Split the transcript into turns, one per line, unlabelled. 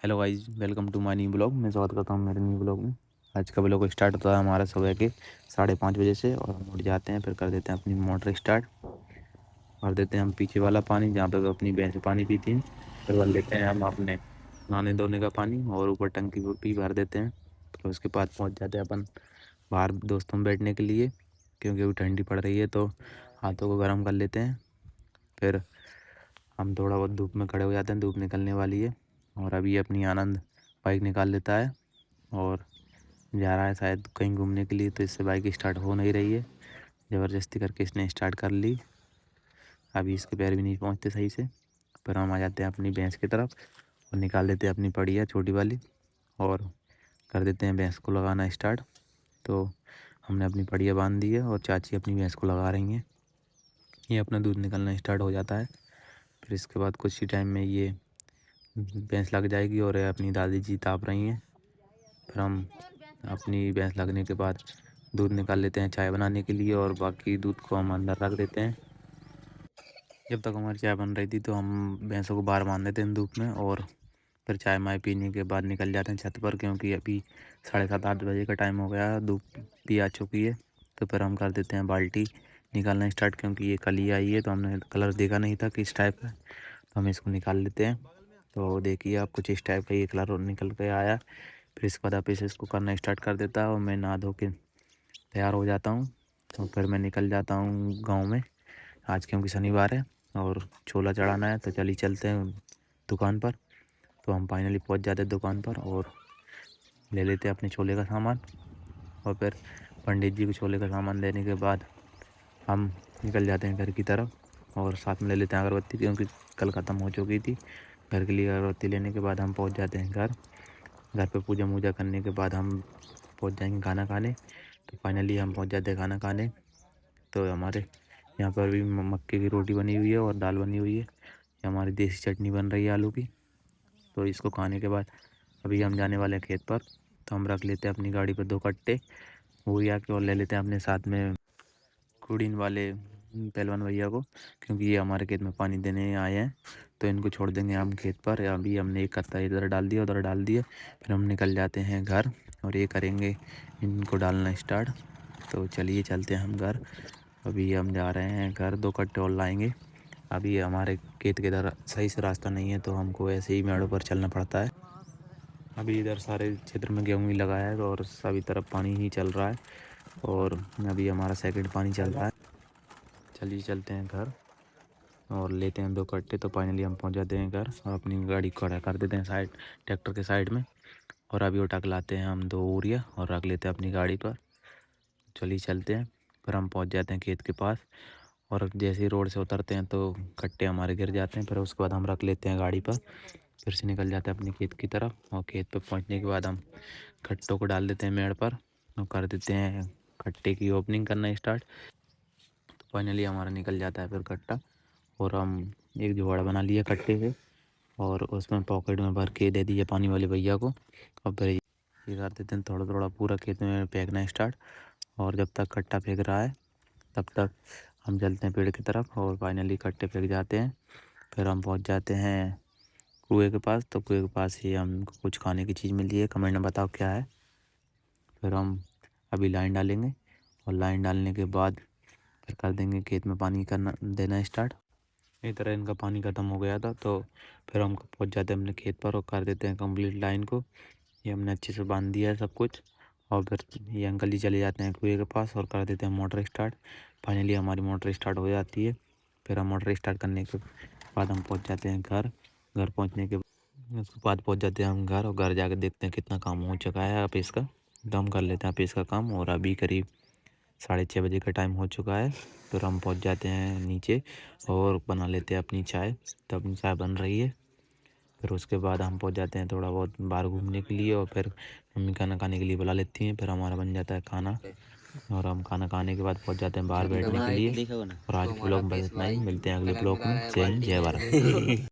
Hello guys, welcome to my new blog. मैं स्वागत करता हूँ मेरे न्यू ब्लॉग में। आज का ब्लॉग स्टार्ट होता है हमारा सुबह के 5:30 बजे से और हम उठ जाते हैं। फिर कर देते हैं अपनी मोटर स्टार्ट, भर देते हैं हम पीछे वाला पानी जहाँ पे वो अपनी भैंस पानी पीती हैं। फिर भर लेते हैं हम अपने नहाने धोने का पानी और ऊपर टंकी भी भर देते हैं। फिर उसके बाद पहुँच जाते हैं अपन बाहर दोस्तों में बैठने के लिए, क्योंकि अभी ठंडी पड़ रही है तो हाथों को गर्म कर लेते हैं। फिर हम थोड़ा बहुत धूप में खड़े हो जाते हैं, धूप निकलने वाली है और अभी अपनी आनंद बाइक निकाल लेता है और जा रहा है शायद कहीं घूमने के लिए। तो इससे बाइक स्टार्ट हो नहीं रही है, ज़बरदस्ती करके इसने स्टार्ट कर ली। अभी इसके पैर भी नहीं पहुंचते सही से। फिर हम आ जाते हैं अपनी भैंस की तरफ और निकाल देते हैं अपनी पड़िया छोटी वाली और कर देते हैं भैंस को लगाना स्टार्ट। तो हमने अपनी पड़िया बांध दी है और चाची अपनी भैंस को लगा रही हैं। ये अपना दूध निकलना स्टार्ट हो जाता है। फिर इसके बाद कुछ ही टाइम में ये भैंस लग जाएगी और अपनी दादी जी ताप रही हैं। फिर हम अपनी भैंस लगने के बाद दूध निकाल लेते हैं चाय बनाने के लिए और बाकी दूध को हम अंदर रख देते हैं। जब तक हमारी चाय बन रही थी तो हम भैंसों को बाहर बांध देते हैं धूप में और फिर चाय माय पीने के बाद निकल जाते हैं छत पर, क्योंकि अभी 7:30-8 बजे का टाइम हो गया है, धूप भी आ चुकी है। तो फिर हम कर देते हैं बाल्टी निकालना स्टार्ट, क्योंकि ये कल ही आई है तो हमने कलर देखा नहीं था किस टाइप का। तो हम इसको निकाल लेते हैं। तो देखिए आप, कुछ इस टाइप का ये कलर निकल के आया। फिर इसके बाद आप इसको करना स्टार्ट कर देता है और मैं नहा धो के तैयार हो जाता हूँ। तो फिर मैं निकल जाता हूँ गांव में आज, क्योंकि शनिवार है और छोला चढ़ाना है। तो चलिए चलते हैं दुकान पर। तो हम फाइनली पहुँच जाते हैं दुकान पर और ले लेते हैं अपने छोले का सामान। और फिर पंडित जी को छोले का सामान देने के बाद हम निकल जाते हैं घर की तरफ और साथ में ले लेते हैं अगरबत्ती, क्योंकि कल ख़त्म हो चुकी थी। घर के लिए अगरबत्ती लेने के बाद हम पहुँच जाते हैं घर पे पूजा वूजा करने के बाद हम पहुँच जाएंगे खाना खाने। तो फाइनली हम पहुँच जाते हैं खाना खाने। तो हमारे यहाँ पर भी मक्के की रोटी बनी हुई है और दाल बनी हुई है। ये हमारी देसी चटनी बन रही है आलू की। तो इसको खाने के बाद अभी हम जाने वाले हैं खेत पर। तो हम रख लेते हैं अपनी गाड़ी पर 2 कट्टे वो या के और ले लेते हैं अपने साथ में कुड़ीन वाले पहलवान भैया को, क्योंकि ये हमारे खेत में पानी देने आए हैं। तो इनको छोड़ देंगे हम खेत पर। अभी हमने एक कत्ता इधर डाल दिया, उधर डाल दिया। फिर हम निकल जाते हैं घर और ये करेंगे इनको डालना स्टार्ट। तो चलिए चलते हैं हम घर। अभी हम जा रहे हैं घर, 2 कट्टे और लाएंगे। अभी हमारे खेत के इधर सही से रास्ता नहीं है तो हमको ऐसे ही मेड़ों पर चलना पड़ता है। अभी इधर सारे क्षेत्र में गेहूँ ही लगाया है और सभी तरफ पानी ही चल रहा है और अभी हमारा सेकंड पानी चल रहा है। चलिए चलते हैं घर और लेते हैं 2 कट्टे। तो फाइनली हम पहुंच जाते हैं घर और अपनी गाड़ी खड़ा कर देते हैं साइड, ट्रैक्टर के साइड में। और अभी उठा के लाते हैं हम 2 यूरिया और रख लेते हैं अपनी गाड़ी पर। चलिए चलते हैं। फिर हम पहुंच जाते हैं खेत के पास और जैसे ही रोड से उतरते हैं तो कट्टे हमारे गिर जाते हैं। फिर उसके बाद हम रख लेते हैं गाड़ी पर, फिर से निकल जाते हैं अपने खेत की तरफ। और खेत पर पहुँचने के बाद हम कट्टों को डाल देते हैं मेड़ पर और कर देते हैं कट्टे की ओपनिंग करना स्टार्ट। तो फाइनली हमारा निकल जाता है फिर कट्टा और हम एक जुगाड़ बना लिया कट्टे से और उसमें पॉकेट में भर के दे दिए पानी वाले भैया को। और फिर ये कर देते हैं थोड़ा थोड़ा पूरा खेत में फेंकना स्टार्ट। और जब तक कट्टा फेंक रहा है तब तक हम चलते हैं पेड़ की तरफ और फाइनली कट्टे फेंक जाते हैं। फिर हम पहुंच जाते हैं कुएं के पास। तो कुएं के पास ही हमको कुछ खाने की चीज़ मिली है, कमेंट में बताओ क्या है। फिर हम अभी लाइन डालेंगे और लाइन डालने के बाद फिर कर देंगे खेत में पानी करना देना स्टार्ट। एक तरह इनका पानी ख़त्म हो गया था तो फिर हम पहुंच जाते हैं अपने खेत पर और कर देते हैं कंप्लीट लाइन को। ये हमने अच्छे से बांध दिया है सब कुछ। और फिर ये अंकल जी चले जाते हैं कुएं के पास और कर देते हैं मोटर स्टार्ट। फाइनली हमारी मोटर स्टार्ट हो जाती है। फिर हम मोटर स्टार्ट करने के बाद हम पहुंच जाते हैं घर। घर पहुंचने के उसके बाद पहुंच जाते हैं हम घर और घर जाकर देखते हैं कितना काम हो चुका है ऑफिस का। तो हम कर लेते हैं ऑफिस का काम और अभी करीब 6:30 बजे का टाइम हो चुका है। फिर हम पहुंच जाते हैं नीचे और बना लेते हैं अपनी चाय। तो अपनी चाय बन रही है। फिर उसके बाद हम पहुंच जाते हैं थोड़ा बहुत बाहर घूमने के लिए और फिर मम्मी खाना खाने के लिए बुला लेती हैं। फिर हमारा बन जाता है खाना और हम खाना खाने के बाद पहुंच जाते हैं बाहर बैठने के लिए। और आज के ब्लॉग में बस इतना ही, मिलते हैं अगले ब्लॉग में। जय हिंद, जय भारत।